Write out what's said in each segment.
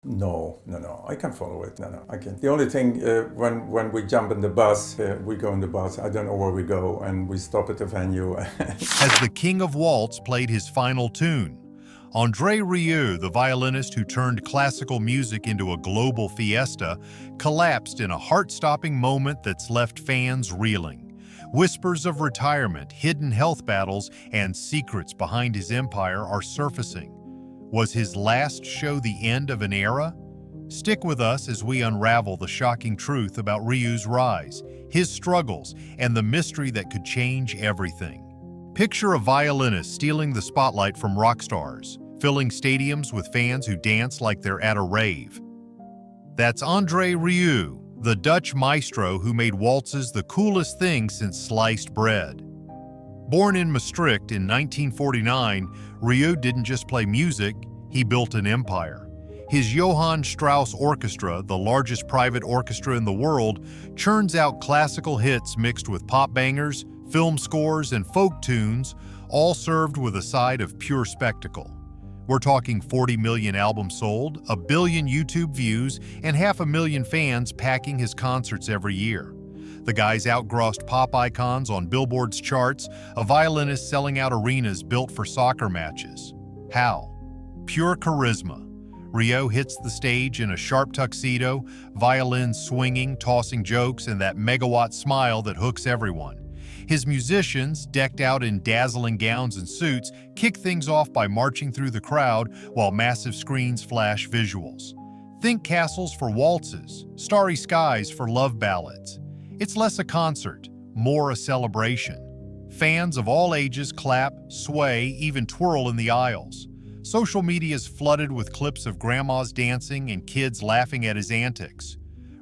No, I can follow it. No, I can. The only thing, when we jump in the bus, we go in the bus, I don't know where we go, and we stop at the venue. As the King of Waltz played his final tune, Andre Rieu, the violinist who turned classical music into a global fiesta, collapsed in a heart-stopping moment that's left fans reeling. Whispers of retirement, hidden health battles, and secrets behind his empire are surfacing. Was his last show the end of an era? Stick with us as we unravel the shocking truth about Rieu's rise, his struggles, and the mystery that could change everything. Picture a violinist stealing the spotlight from rock stars, filling stadiums with fans who dance like they're at a rave. That's Andre Rieu, the Dutch maestro who made waltzes the coolest thing since sliced bread. Born in Maastricht in 1949, Rieu didn't just play music, he built an empire. His Johann Strauss Orchestra, the largest private orchestra in the world, churns out classical hits mixed with pop bangers, film scores, and folk tunes, all served with a side of pure spectacle. We're talking 40 million albums sold, 1 billion YouTube views, and 500,000 fans packing his concerts every year. The guy's outgrossed pop icons on Billboard's charts, a violinist selling out arenas built for soccer matches. How? Pure charisma. Rieu hits the stage in a sharp tuxedo, violin swinging, tossing jokes, and that megawatt smile that hooks everyone. His musicians, decked out in dazzling gowns and suits, kick things off by marching through the crowd while massive screens flash visuals. Think castles for waltzes, starry skies for love ballads. It's less a concert, more a celebration. Fans of all ages clap, sway, even twirl in the aisles. Social media is flooded with clips of grandmas dancing and kids laughing at his antics.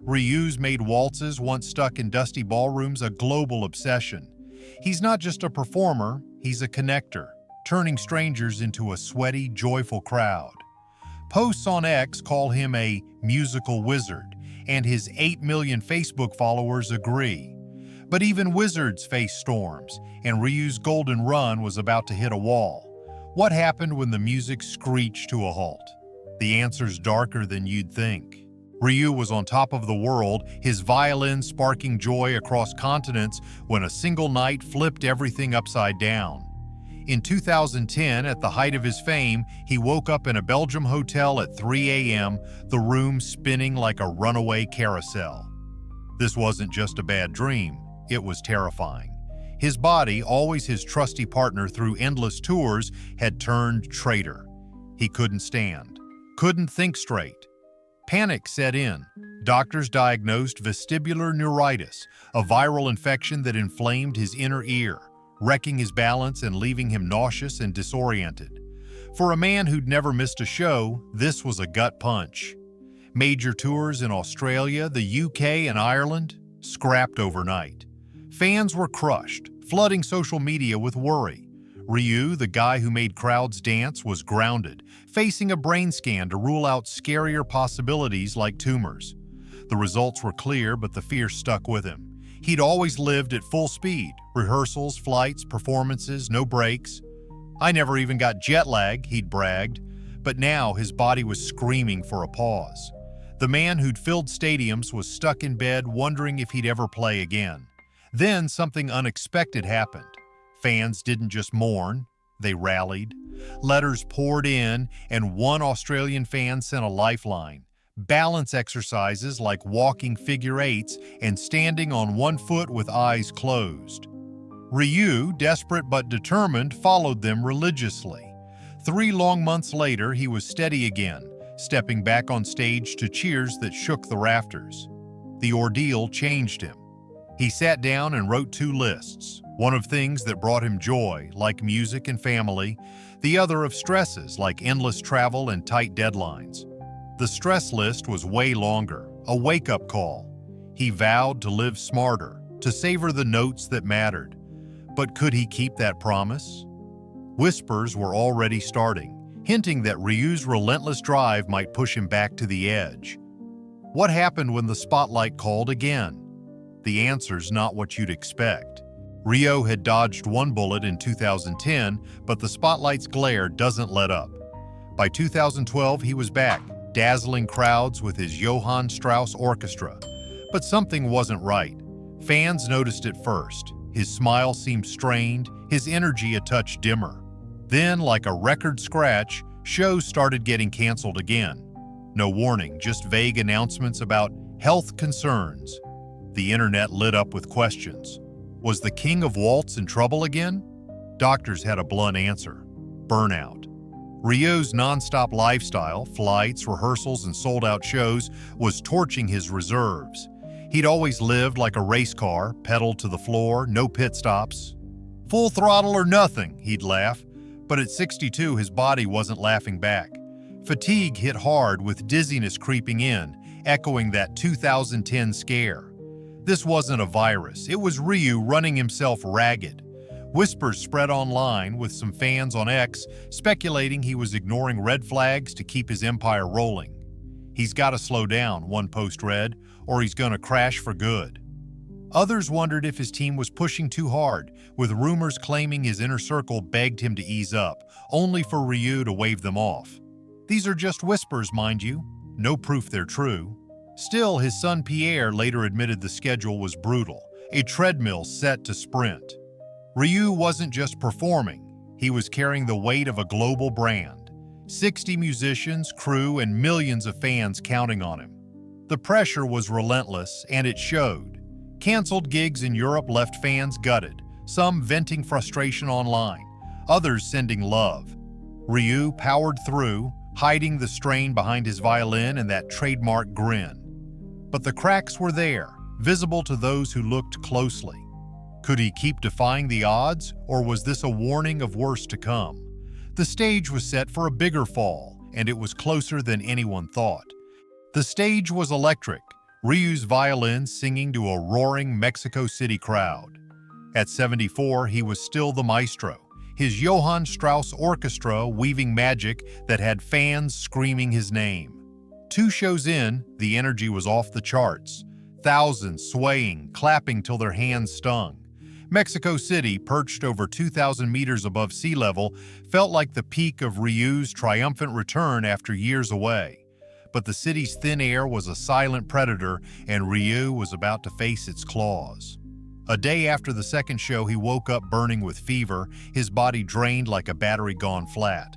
Rieu's made waltzes, once stuck in dusty ballrooms, a global obsession. He's not just a performer, he's a connector, turning strangers into a sweaty, joyful crowd. Posts on X call him a musical wizard, and his 8 million Facebook followers agree. But even wizards face storms, and Rieu's golden run was about to hit a wall. What happened when the music screeched to a halt? The answer's darker than you'd think. Rieu was on top of the world, his violin sparking joy across continents when a single night flipped everything upside down. In 2010, at the height of his fame, he woke up in a Belgium hotel at 3 a.m., the room spinning like a runaway carousel. This wasn't just a bad dream, it was terrifying. His body, always his trusty partner through endless tours, had turned traitor. He couldn't stand, couldn't think straight. Panic set in. Doctors diagnosed vestibular neuritis, a viral infection that inflamed his inner ear, wrecking his balance and leaving him nauseous and disoriented. For a man who'd never missed a show, this was a gut punch. Major tours in Australia, the UK, and Ireland scrapped overnight. Fans were crushed, flooding social media with worry. Rieu, the guy who made crowds dance, was grounded, facing a brain scan to rule out scarier possibilities like tumors. The results were clear, but the fear stuck with him. He'd always lived at full speed, rehearsals, flights, performances, no breaks. "I never even got jet lag," he'd bragged, but now his body was screaming for a pause. The man who'd filled stadiums was stuck in bed wondering if he'd ever play again. Then something unexpected happened. Fans didn't just mourn, they rallied. Letters poured in, and one Australian fan sent a lifeline. Balance exercises like walking figure eights and standing on one foot with eyes closed. Rieu, desperate but determined, followed them religiously. 3 long months later, he was steady again, stepping back on stage to cheers that shook the rafters. The ordeal changed him. He sat down and wrote 2 lists, one of things that brought him joy, like music and family, the other of stresses, like endless travel and tight deadlines. The stress list was way longer, a wake-up call. He vowed to live smarter, to savor the notes that mattered. But could he keep that promise? Whispers were already starting, hinting that Rieu's relentless drive might push him back to the edge. What happened when the spotlight called again? The answer's not what you'd expect. Rieu had dodged one bullet in 2010, but the spotlight's glare doesn't let up. By 2012, he was back, dazzling crowds with his Johann Strauss Orchestra. But something wasn't right. Fans noticed it first. His smile seemed strained, his energy a touch dimmer. Then, like a record scratch, shows started getting canceled again. No warning, just vague announcements about health concerns. The internet lit up with questions. Was the King of Waltz in trouble again? Doctors had a blunt answer: burnout. Rieu's nonstop lifestyle, flights, rehearsals, and sold-out shows, was torching his reserves. He'd always lived like a race car, pedal to the floor, no pit stops. Full throttle or nothing, he'd laugh. But at 62, his body wasn't laughing back. Fatigue hit hard, with dizziness creeping in, echoing that 2010 scare. This wasn't a virus, it was Rieu running himself ragged. Whispers spread online, with some fans on X speculating he was ignoring red flags to keep his empire rolling. He's got to slow down, one post read, or he's gonna crash for good. Others wondered if his team was pushing too hard, with rumors claiming his inner circle begged him to ease up, only for Rieu to wave them off. These are just whispers, mind you, no proof they're true. Still, his son Pierre later admitted the schedule was brutal, a treadmill set to sprint. Rieu wasn't just performing, he was carrying the weight of a global brand. 60 musicians, crew, and millions of fans counting on him. The pressure was relentless, and it showed. Canceled gigs in Europe left fans gutted, some venting frustration online, others sending love. Rieu powered through, hiding the strain behind his violin and that trademark grin. But the cracks were there, visible to those who looked closely. Could he keep defying the odds, or was this a warning of worse to come? The stage was set for a bigger fall, and it was closer than anyone thought. The stage was electric, Rieu's violin singing to a roaring Mexico City crowd. At 74, he was still the maestro, his Johann Strauss Orchestra weaving magic that had fans screaming his name. 2 shows in, the energy was off the charts. Thousands swaying, clapping till their hands stung. Mexico City, perched over 2,000 meters above sea level, felt like the peak of Rieu's triumphant return after years away. But the city's thin air was a silent predator, and Rieu was about to face its claws. A day after the second show, he woke up burning with fever, his body drained like a battery gone flat.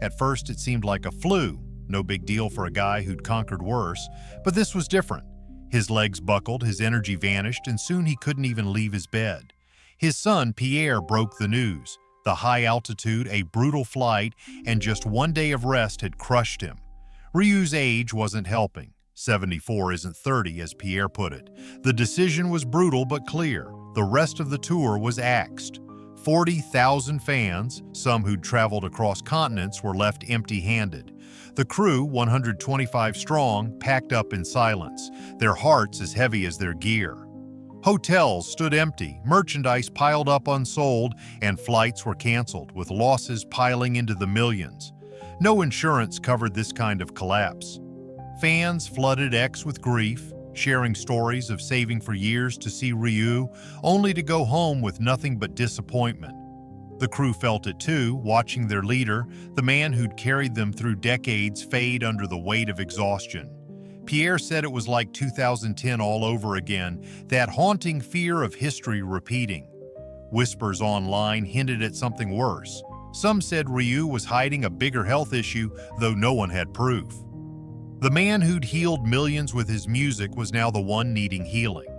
At first, it seemed like a flu, no big deal for a guy who'd conquered worse, but this was different. His legs buckled, his energy vanished, and soon he couldn't even leave his bed. His son, Pierre, broke the news. The high altitude, a brutal flight, and just one day of rest had crushed him. Rieu's age wasn't helping. 74 isn't 30, as Pierre put it. The decision was brutal but clear. The rest of the tour was axed. 40,000 fans, some who'd traveled across continents, were left empty-handed. The crew, 125 strong, packed up in silence, their hearts as heavy as their gear. Hotels stood empty, merchandise piled up unsold, and flights were canceled, with losses piling into the millions. No insurance covered this kind of collapse. Fans flooded X with grief, sharing stories of saving for years to see Rieu, only to go home with nothing but disappointment. The crew felt it too, watching their leader, the man who'd carried them through decades, fade under the weight of exhaustion. Pierre said it was like 2010 all over again, that haunting fear of history repeating. Whispers online hinted at something worse. Some said Rieu was hiding a bigger health issue, though no one had proof. The man who'd healed millions with his music was now the one needing healing.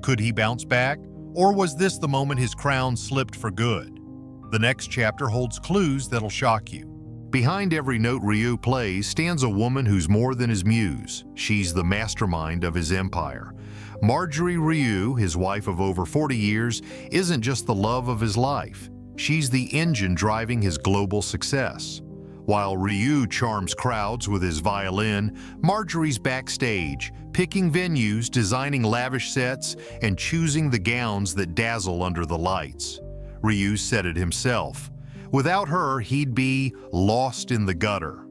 Could he bounce back? Or was this the moment his crown slipped for good? The next chapter holds clues that'll shock you. Behind every note Rieu plays stands a woman who's more than his muse. She's the mastermind of his empire. Marjorie Rieu, his wife of over 40 years, isn't just the love of his life. She's the engine driving his global success. While Rieu charms crowds with his violin, Marjorie's backstage, picking venues, designing lavish sets, and choosing the gowns that dazzle under the lights. Rieu said it himself. Without her, he'd be lost in the gutter.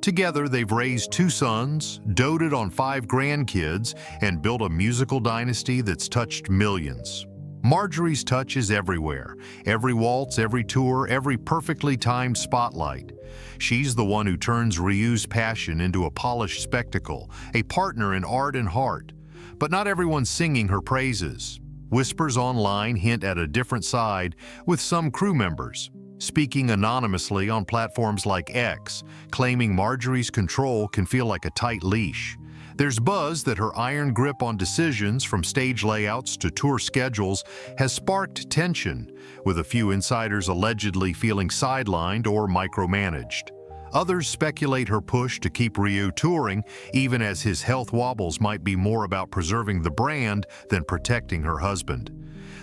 Together, they've raised 2 sons, doted on 5 grandkids, and built a musical dynasty that's touched millions. Marjorie's touch is everywhere. Every waltz, every tour, every perfectly timed spotlight. She's the one who turns Rieu's passion into a polished spectacle, a partner in art and heart. But not everyone's singing her praises. Whispers online hint at a different side, with some crew members speaking anonymously on platforms like X, claiming Marjorie's control can feel like a tight leash. There's buzz that her iron grip on decisions, from stage layouts to tour schedules, has sparked tension, with a few insiders allegedly feeling sidelined or micromanaged. Others speculate her push to keep Rieu touring, even as his health wobbles might be more about preserving the brand than protecting her husband.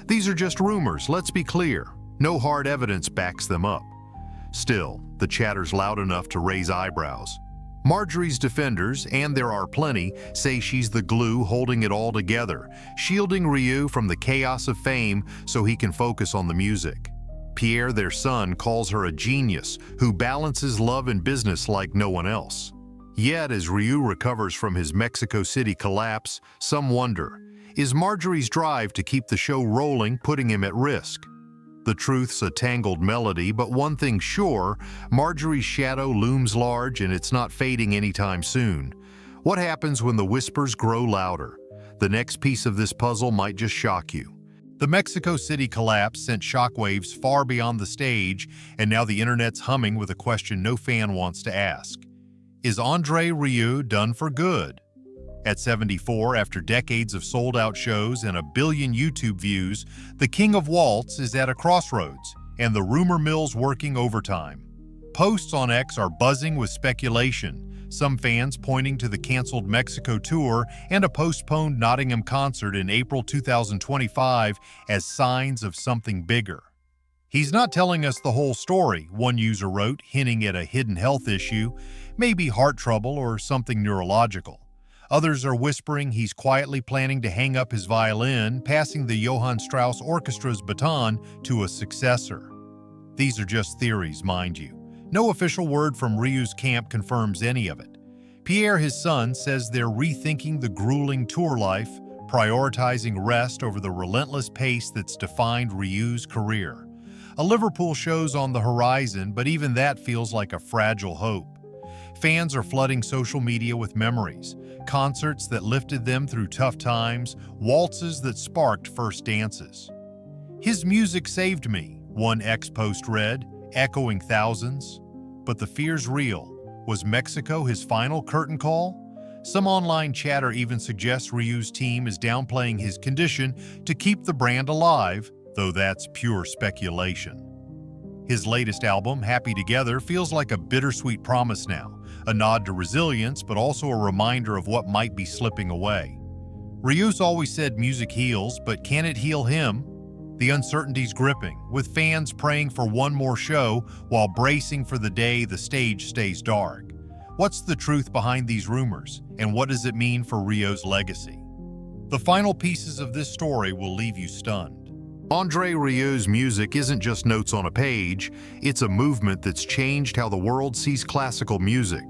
These are just rumors, let's be clear. No hard evidence backs them up. Still, the chatter's loud enough to raise eyebrows. Marjorie's defenders, and there are plenty, say she's the glue holding it all together, shielding Rieu from the chaos of fame so he can focus on the music. Pierre, their son, calls her a genius who balances love and business like no one else. Yet, as Rieu recovers from his Mexico City collapse, some wonder, is Marjorie's drive to keep the show rolling putting him at risk? The truth's a tangled melody, but one thing's sure, Marjorie's shadow looms large and it's not fading anytime soon. What happens when the whispers grow louder? The next piece of this puzzle might just shock you. The Mexico City collapse sent shockwaves far beyond the stage, and now the internet's humming with a question no fan wants to ask. Is Andre Rieu done for good? At 74, after decades of sold-out shows and 1 billion YouTube views, the King of Waltz is at a crossroads, and the rumor mill's working overtime. Posts on X are buzzing with speculation, some fans pointing to the canceled Mexico tour and a postponed Nottingham concert in April 2025 as signs of something bigger. He's not telling us the whole story, one user wrote, hinting at a hidden health issue, maybe heart trouble or something neurological. Others are whispering he's quietly planning to hang up his violin, passing the Johann Strauss Orchestra's baton to a successor. These are just theories, mind you. No official word from Rieu's camp confirms any of it. Pierre, his son, says they're rethinking the grueling tour life, prioritizing rest over the relentless pace that's defined Rieu's career. A Liverpool show's on the horizon, but even that feels like a fragile hope. Fans are flooding social media with memories, concerts that lifted them through tough times, waltzes that sparked first dances. His music saved me, one X-post read, echoing thousands. But the fear's real. Was Mexico his final curtain call? Some online chatter even suggests Rieu's team is downplaying his condition to keep the brand alive, though that's pure speculation. His latest album, Happy Together, feels like a bittersweet promise now, a nod to resilience, but also a reminder of what might be slipping away. Rieu's always said music heals, but can it heal him? The uncertainty's gripping, with fans praying for one more show while bracing for the day the stage stays dark. What's the truth behind these rumors, and what does it mean for Rieu's legacy? The final pieces of this story will leave you stunned. Andre Rieu's music isn't just notes on a page, it's a movement that's changed how the world sees classical music.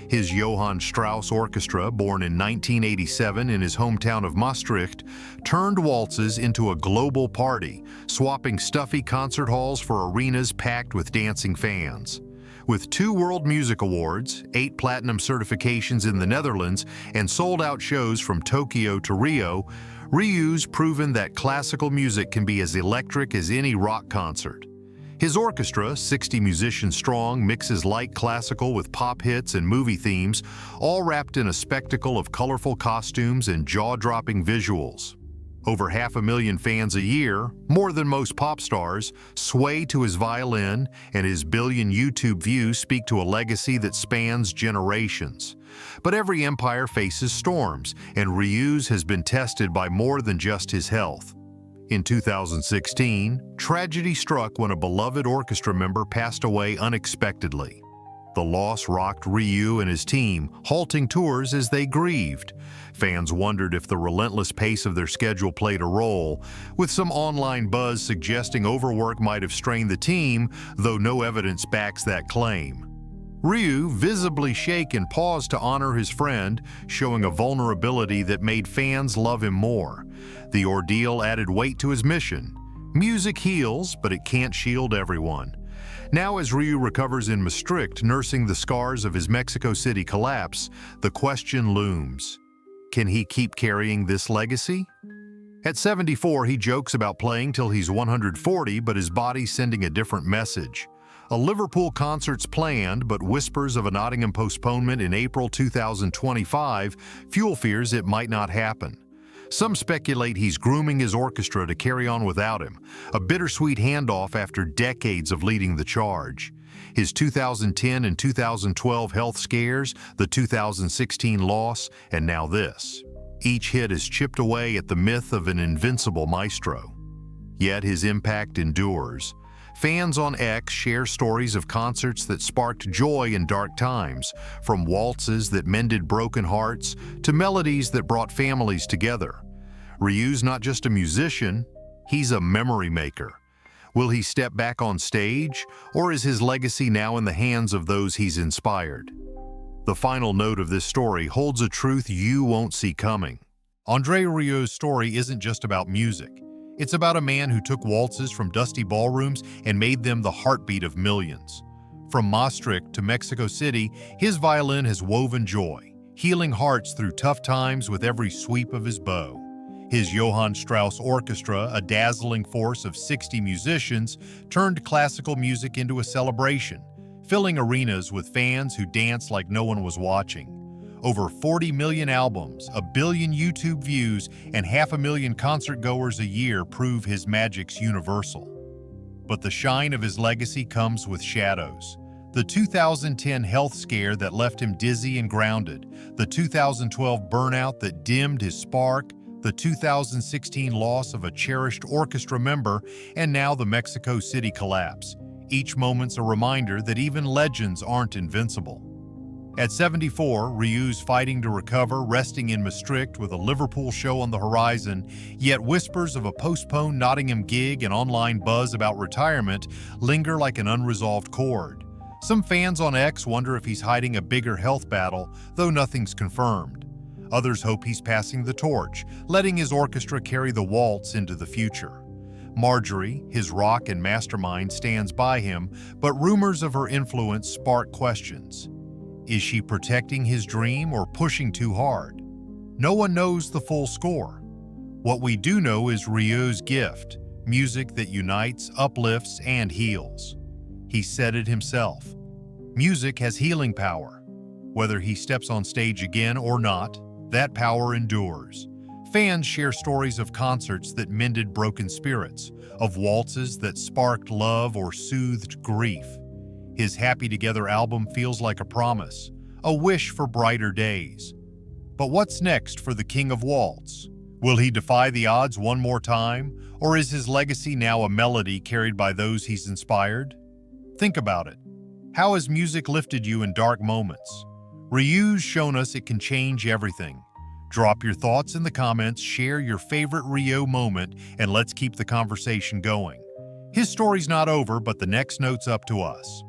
His Johann Strauss Orchestra, born in 1987 in his hometown of Maastricht, turned waltzes into a global party, swapping stuffy concert halls for arenas packed with dancing fans. With 2 World Music Awards, 8 platinum certifications in the Netherlands, and sold-out shows from Tokyo to Rio, Rieu's proven that classical music can be as electric as any rock concert. His orchestra, 60 musicians strong, mixes light classical with pop hits and movie themes, all wrapped in a spectacle of colorful costumes and jaw-dropping visuals. Over 500,000 fans a year, more than most pop stars, sway to his violin, and his billion YouTube views speak to a legacy that spans generations. But every empire faces storms, and Rieu's has been tested by more than just his health. In 2016, tragedy struck when a beloved orchestra member passed away unexpectedly. The loss rocked Rieu and his team, halting tours as they grieved. Fans wondered if the relentless pace of their schedule played a role, with some online buzz suggesting overwork might have strained the team, though no evidence backs that claim. Rieu, visibly shaken, paused to honor his friend, showing a vulnerability that made fans love him more. The ordeal added weight to his mission. Music heals, but it can't shield everyone. Now, as Rieu recovers in Maastricht, nursing the scars of his Mexico City collapse, the question looms. Can he keep carrying this legacy? At 74, he jokes about playing till he's 140, but his body's sending a different message. A Liverpool concert's planned, but whispers of a Nottingham postponement in April 2025 fuel fears it might not happen. Some speculate he's grooming his orchestra to carry on without him, a bittersweet handoff after decades of leading the charge. His 2010 and 2012 health scares, the 2016 loss, and now this. Each hit has chipped away at the myth of an invincible maestro. Yet his impact endures. Fans on X share stories of concerts that sparked joy in dark times, from waltzes that mended broken hearts to melodies that brought families together. Rieu's not just a musician, he's a memory maker. Will he step back on stage, or is his legacy now in the hands of those he's inspired? The final note of this story holds a truth you won't see coming. Andre Rieu's story isn't just about music. It's about a man who took waltzes from dusty ballrooms and made them the heartbeat of millions. From Maastricht to Mexico City, his violin has woven joy, healing hearts through tough times with every sweep of his bow. His Johann Strauss Orchestra, a dazzling force of 60 musicians, turned classical music into a celebration, filling arenas with fans who danced like no one was watching. Over 40 million albums, a billion YouTube views, and 500,000 concertgoers a year prove his magic's universal. But the shine of his legacy comes with shadows. The 2010 health scare that left him dizzy and grounded, the 2012 burnout that dimmed his spark, the 2016 loss of a cherished orchestra member, and now the Mexico City collapse. Each moment's a reminder that even legends aren't invincible. At 74, Rieu's fighting to recover, resting in Maastricht with a Liverpool show on the horizon, yet whispers of a postponed Nottingham gig and online buzz about retirement linger like an unresolved chord. Some fans on X wonder if he's hiding a bigger health battle, though nothing's confirmed. Others hope he's passing the torch, letting his orchestra carry the waltz into the future. Marjorie, his rock and mastermind, stands by him, but rumors of her influence spark questions. Is she protecting his dream or pushing too hard? No one knows the full score. What we do know is Rieu's gift, music that unites, uplifts, and heals. He said it himself. Music has healing power. Whether he steps on stage again or not, that power endures. Fans share stories of concerts that mended broken spirits, of waltzes that sparked love or soothed grief. His Happy Together album feels like a promise, a wish for brighter days. But what's next for the King of Waltz? Will he defy the odds one more time, or is his legacy now a melody carried by those he's inspired? Think about it. How has music lifted you in dark moments? Rieu's shown us it can change everything. Drop your thoughts in the comments, share your favorite Rieu moment, and let's keep the conversation going. His story's not over, but the next note's up to us.